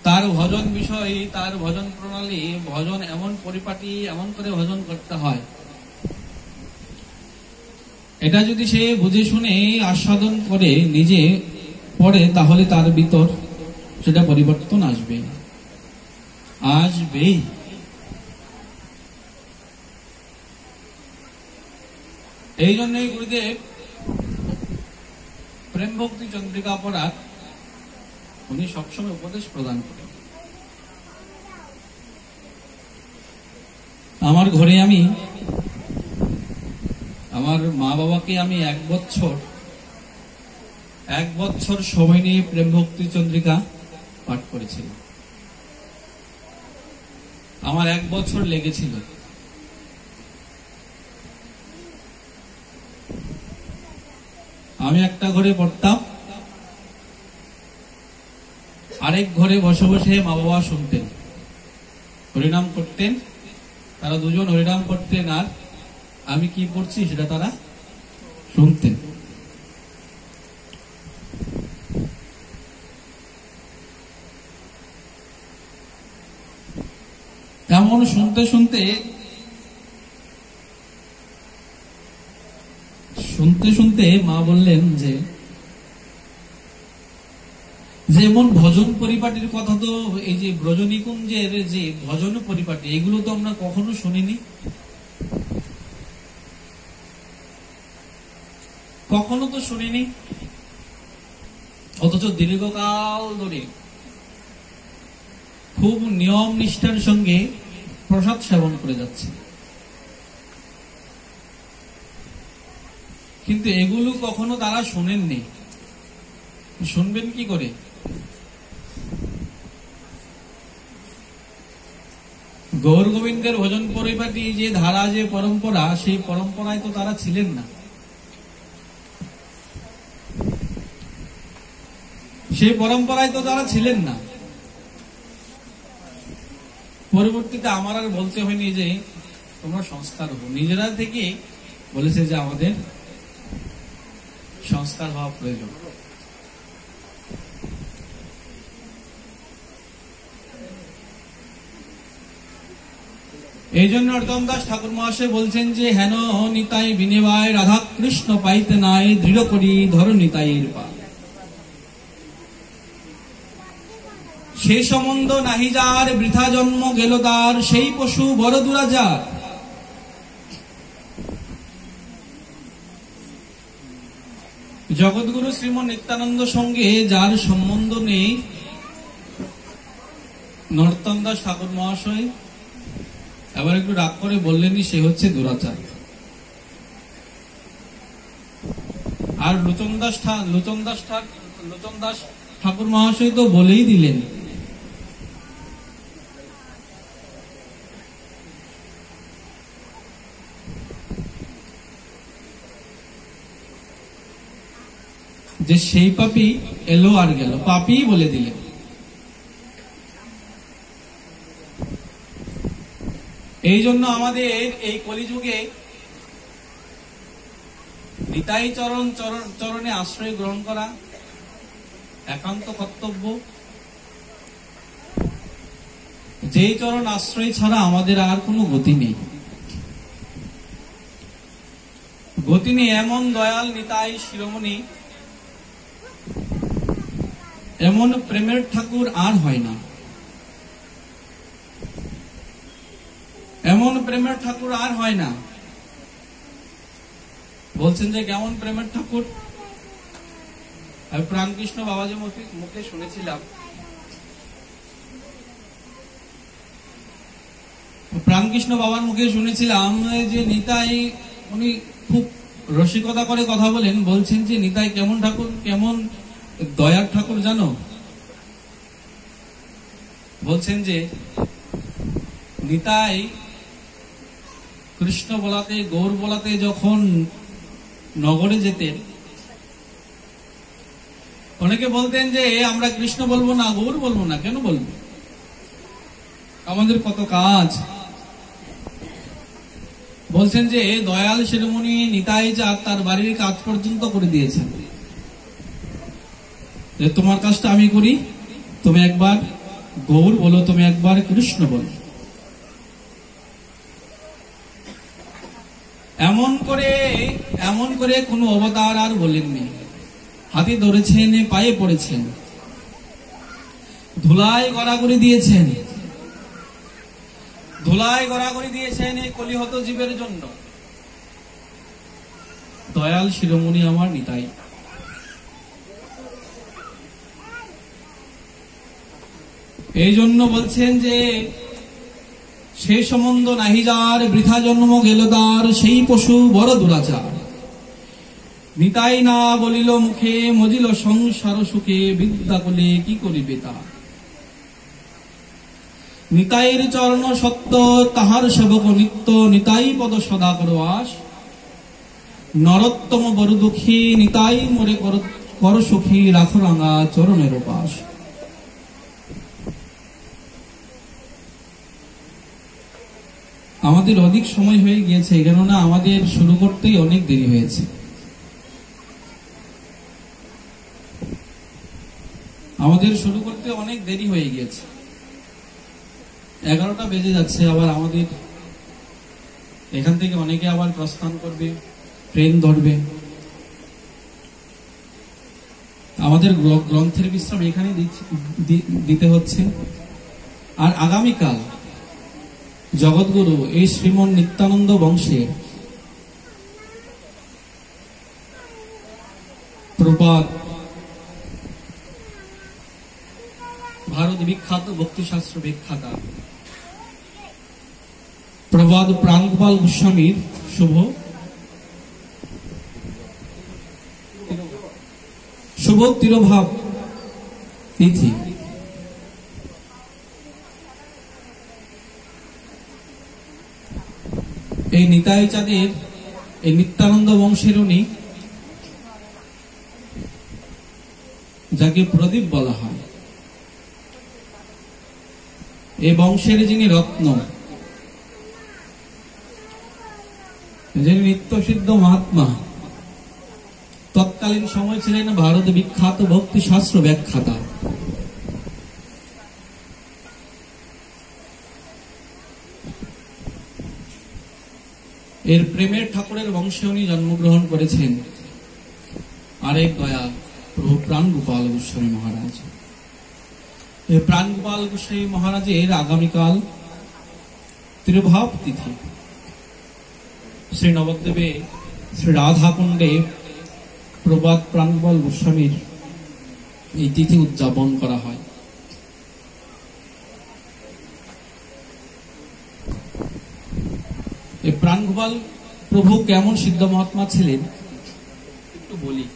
তার ভজন বিষয়, তার ভজন প্রণালী, ভজন এমন পরিপাটি, এমন করে ভজন করতে হয়, এটা যদি সে বুঝে শুনে আস্বাদন করে নিজে পড়ে, তাহলে তার ভিতর সেটা পরিবর্তন আসবেই। এই জন্যই গুরুদেব প্রেম ভক্তি চন্দ্রিকা পড়ার উনি সবসময় উপদেশ প্রদান করেন। আমার ঘরে আমি আমার মা বাবাকে আমি এক বছর সময় নিয়ে প্রেম ভক্তি চন্দ্রিকা পাঠ করেছিলাম। আমার 1 বছর লেগেছিল। আমি একটা ঘরে পড়তাম, আরেক ঘরে বসে বসে মা বাবা শুনতেন, হরিনাম করতেন, তারা দুজন হরিনাম করতেন আর আমি কি পড়ছি সেটা তারা শুনতেন। তেমন শুনতে শুনতে মা বললেন যে যেমন ভজন পরিপাটির কথা, তো এই যে ব্রজনিকুঞ্জের যে ভজন পরিপাটি, এগুলো তো আমরা কখনো শুনিনি, কখনো তো শুনিনি, অথচ দীর্ঘকাল ধরে খুব নিয়ম নিষ্ঠার সঙ্গে প্রসাদ সেবন করে যাচ্ছে। কিন্তু এগুলো কখনো তারা শোনেননি, শুনবেন কি করে? গৌর গোবিন্দের ভজন পরিপাটি যে ধারা, যে পরম্পরা, সেই পরম্পরায় তো তারা ছিলেন না, সেই পরম্পরায় তো তারা ছিলেন না। পরবর্তীতে আমার আর বলতে হয়নি যে তোমরা সংস্কার হো, নিজেরা থেকে বলেছে যে আমাদের সংস্কার হওয়া প্রয়োজন। এই জন্য নরোত্তম দাস ঠাকুর মহাশয় বলছেন যে হেন নিতাই বিনিবায় রাধা কৃষ্ণ পাইতে নাই, দৃঢ় করি ধর নিতাইয়ের পাল। সেই সম্বন্ধ নাহি যার, বৃথা জন্ম গেল তার, সেই পশু বড় দুরাচার। জগৎগুরু শ্রীমন নিত্যানন্দ সঙ্গে যার সম্বন্ধ নেই, নরোত্তম দাস ঠাকুর মহাশয় এবার একটু রাগ করে বললেনই সে হচ্ছে দুরাচার। আর লোচন দাস ঠাকুর মহাশয় তো বলেই দিলেন যে সেই পাপী এলো আর গেল, পাপী বলে দিলেন। এই জন্য আমাদের এই কলিযুগে নিতাই চরণে আশ্রয় গ্রহণ করা একান্ত কর্তব্য। যেই চরণ আশ্রয় ছাড়া আমাদের আর কোনো গতি নেই। গতি নেই এমন দয়াল নিতাই শিরোমণি, এমন প্রেমের ঠাকুর আর হয় না, এমন প্রেমের ঠাকুর আর হয় না। বলছেন যে কেমন প্রেমের ঠাকুর? আমি প্রাণকৃষ্ণ বাবাজির মুখে শুনেছিলাম, প্রাণকৃষ্ণ বাবার মুখে শুনেছিলাম যে নিতাই উনি খুব রসিকতা করে কথা বলেন। বলছেন যে নিতাই কেমন ঠাকুর, কেমন দয়ার ঠাকুর জানো? বলছেন যে নিতাই কৃষ্ণ বলাতে, গৌর বলাতে যখন নগরে যেতেন, অনেকে বলতেন যে আমরা কৃষ্ণ বলবো না, গৌর বলবো না। কেন বলবো? আমাদের কত কাজ। বলছেন যে দয়াল শিরোমণি নিতাই যা তার বাড়ির কাজ পর্যন্ত করে দিয়েছেন, যে তোমার কাজটা আমি করি, তুমি একবার গৌর বলো, তুমি একবার কৃষ্ণ বলো। এমন করে কোনো অবতার আর বলেননি। হাতে ধরেছেন, পায়ে পড়েছেন, ধুলায় গড়াগড়ি দিয়েছেন, এই কলিহত জীবের জন্য। দয়াল শিরোমণি আমার নিতাই। এই জন্য বলছেন যে সেই সম্বন্ধ নাহি যার, বৃথা জন্ম গেল তার, সেই পশু বড় দুরাচার। নিতাই না বলিল মুখে, মজিল সংসার সুখে, বিদ্যা কোলে কি করিবে তার। নিতাইয়ের চরণ সত্য, তাহার সেবক নিত্য, নিতাই পদ সদা করো আস। নরোত্তম বড় দুঃখী, নিতাই মোরে কর সুখী, রাখো রাঙা চরণের উপাস। আমাদের অধিক সময় হয়ে গিয়েছে, কেননা আমাদের শুরু করতেই অনেক দেরি হয়েছে। আমাদের শুরু করতে অনেক দেরি হয়ে গিয়েছে, 11টা বেজে যাচ্ছে। আবার আমাদের এখান থেকে অনেকে আবার প্রস্থান করবে, ট্রেন ধরবে। আমাদের গ্রন্থের বিশ্রাম এখানে দিতে হচ্ছে। আর আগামীকাল জগৎগুরু এই শ্রীমন নিত্যানন্দ বংশে প্রপাত ভারত বিখ্যাত ভক্তিশাস্ত্র বিখ্যাতা প্রবাদ প্রাণগোপাল গোস্বামীর শুভ তিরোভাব তিথি। এই নিতাই চাঁদের, এই নিত্যানন্দ বংশের উনি, যাকে প্রদীপ বলা হয়, এই বংশের যিনি রত্ন, যিনি নিত্যসিদ্ধ মহাত্মা, তৎকালীন তৎকালীন সময় ছিলেন ভারত বিখ্যাত ভক্তি শাস্ত্র ব্যাখ্যাতা। এর প্রেমের ঠাকুরের বংশে উনি জন্মগ্রহণ করেছেন। আরেক দয়াল প্রভু প্রাণ গোপাল গোস্বামী মহারাজ। এই প্রাণ গোপাল গোস্বামী মহারাজের আগামীকাল তিরুভাব তিথি। শ্রী নবদ্বীপে শ্রী রাধাকুণ্ডে প্রবাদ প্রাণ গোপাল গোস্বামীর এই তিথি উদযাপন করা হয়। এই প্রাণ গোপাল প্রভু কেমন সিদ্ধ মহাত্মা ছিলেন একটু বলি।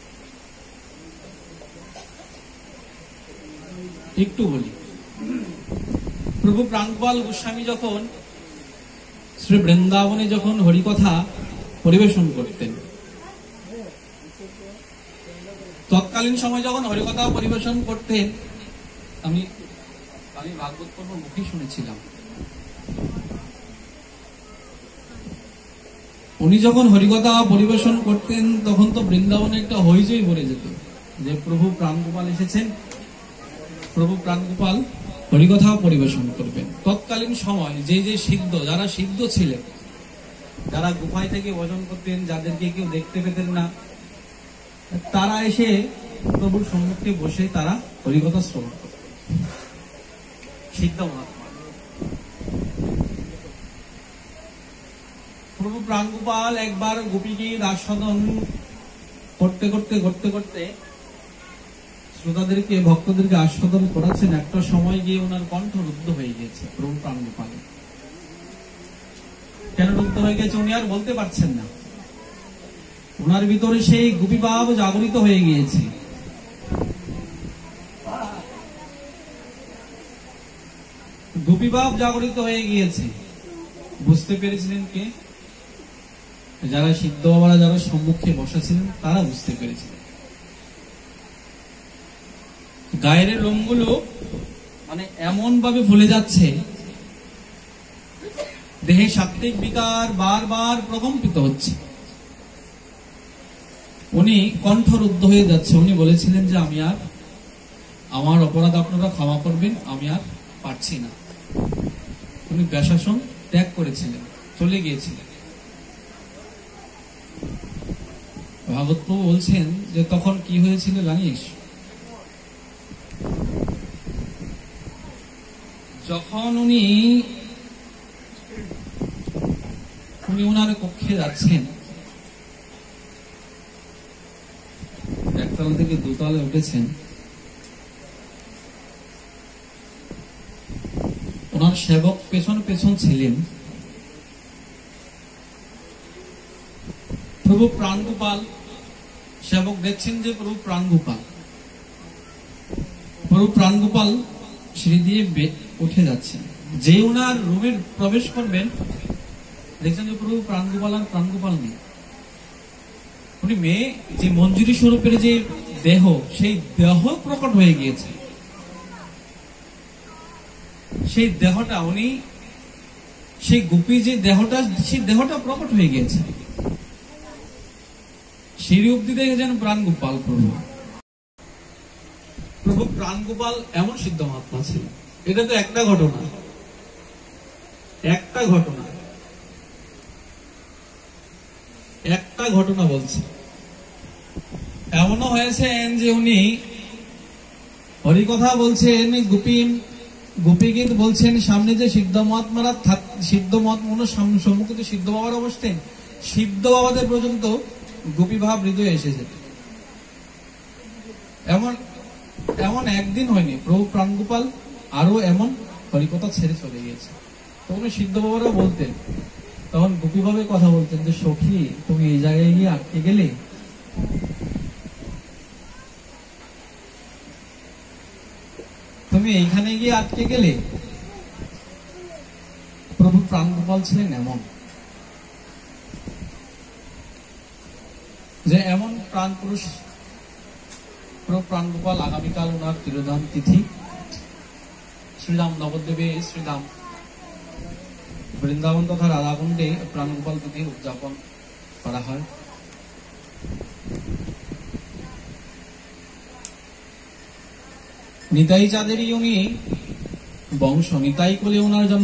প্রভু প্রাণ গোপাল গোস্বামী যখন শ্রী বৃন্দাবনে যখন হরিকথা পরিবেশন করতেন, তৎকালীন সময় যখন হরিকথা পরিবেশন করতেন, আমি ভাগবত পর্ব মুখে শুনেছিলাম, উনি যখন হরিকথা পরিবেশন করতেন তখন তো বৃন্দাবনে একটা হইচই পড়ে যেত যে প্রভু প্রাণ গোপাল এসেছেন, প্রভু প্রাণ গোপাল হরিকথা পরিবেশন করবেন। তৎকালীন সময় যে যে সিদ্ধ, যারা সিদ্ধ ছিলেন, যারা গুফায় থেকে ভজন করতেন, যাদেরকে কেউ দেখতে পেতেন না, তারা এসে প্রভুর সম্মুখে বসে তারা হরিকথা শ্রবণ করতেন। সিদ্ধ মহাত্মা প্রভু প্রাণ গোপাল একবার গোপীগীর আস্বাদন করতে করতে করতে করতে শ্রোতাদেরকে, ভক্তদেরকে আস্বাদন করাচ্ছেন। একটা সময় গিয়ে ওনার কণ্ঠ রুদ্ধ হয়ে গেছে। প্রভু প্রাণ গোপালে কেন রুদ্ধ হয়ে গেছে উনি আর বলতে পারছেন না। ওনার ভিতরে সেই গোপীভাব জাগরিত হয়ে গিয়েছে। গোপীভাব জাগরিত হয়ে গিয়েছে। বুঝতে পেরেছিলেন কে? যারা সিদ্ধ বাবারা যারা সম্মুখে বসেছিলেন তারা বুঝতে পেরেছিলেন। গায়ের লোমগুলো মানে এমন ভাবে ভুলে যাচ্ছে, দেহে সাত্ত্বিক বিকার বারবার প্রকম্পিত হচ্ছে, উনি কণ্ঠরুদ্ধ হয়ে যাচ্ছে। উনি বলেছিলেন যে আমি আর, আমার অপরাধ আপনারা ক্ষমা করবেন, আমি আর পারছি না। উনি ব্যাসাসন ত্যাগ করেছিলেন, চলে গিয়েছিলেন। ভাগবত প্রভু বলছেন যে তখন কি হয়েছিল জানিস? যখন উনি ওনার কক্ষে যাচ্ছেন, একতলা থেকে দোতলে উঠেছেন, ওনার সেবক পেছন পেছন ছিলেন। প্রভু প্রাণ গোপাল, সেবক দেখছেন যে প্রভু প্রাণ গোপাল সিঁড়ি দিয়ে উঠে যাচ্ছেন। যে ওনার রুমে প্রবেশ করবেন দেখছেন যে প্রভু প্রাণ গোপাল আর প্রাণ গোপাল নেই। উনি মেয়ে যে মঞ্জুরি স্বরূপের যে দেহ, সেই দেহ প্রকট হয়ে গিয়েছে। সেই দেহটা উনি, সেই গোপী যে দেহটা, সেই দেহটা প্রকট হয়ে গিয়েছে। সিঁড়ি অব্দি দেখেছেন প্রাণ গোপাল। প্রভু প্রাণ গোপাল এমন সিদ্ধ মহাত্মা ছিল। এটা তো একটা ঘটনা, একটা ঘটনা বলছে। এমনও হয়েছেন যে উনি হরিকথা বলছেন, গোপীগীত বলছেন, সামনে যে সিদ্ধ মহাত্মারা, সিদ্ধ মহাত্মা সম্মুখে যে সিদ্ধ বাবার অবস্থেন, সিদ্ধ বাবাদের পর্যন্ত গোপী ভাব হৃদয়ে এসেছে। এমন একদিন হয়নি, প্রভু প্রাণ গোপাল আরো এমন হরিকথা ছেড়ে চলে গিয়েছে। তখন সিদ্ধ বাবারা বলতেন, তখন গোপী ভাবে কথা বলতেন যে সখী তুমি এই জায়গায় গিয়ে আটকে গেলে, তুমি এইখানে গিয়ে আটকে গেলে। প্রভু প্রাণ গোপাল ছিলেন এমন যে এমন প্রাণ পুরুষ। প্রভু প্রাণ গোপাল আগামীকাল ওনার তিরোধান তিথি। শ্রীরাম নবদ্বীপে শ্রীরাম বৃন্দাবন তথা রাধাকুণ্ডে প্রাণ গোপাল তিথি উদযাপন করা হয়। নিতাই চাঁদেরই উনি বংশ, নিতাই কোলে ওনার জন্ম।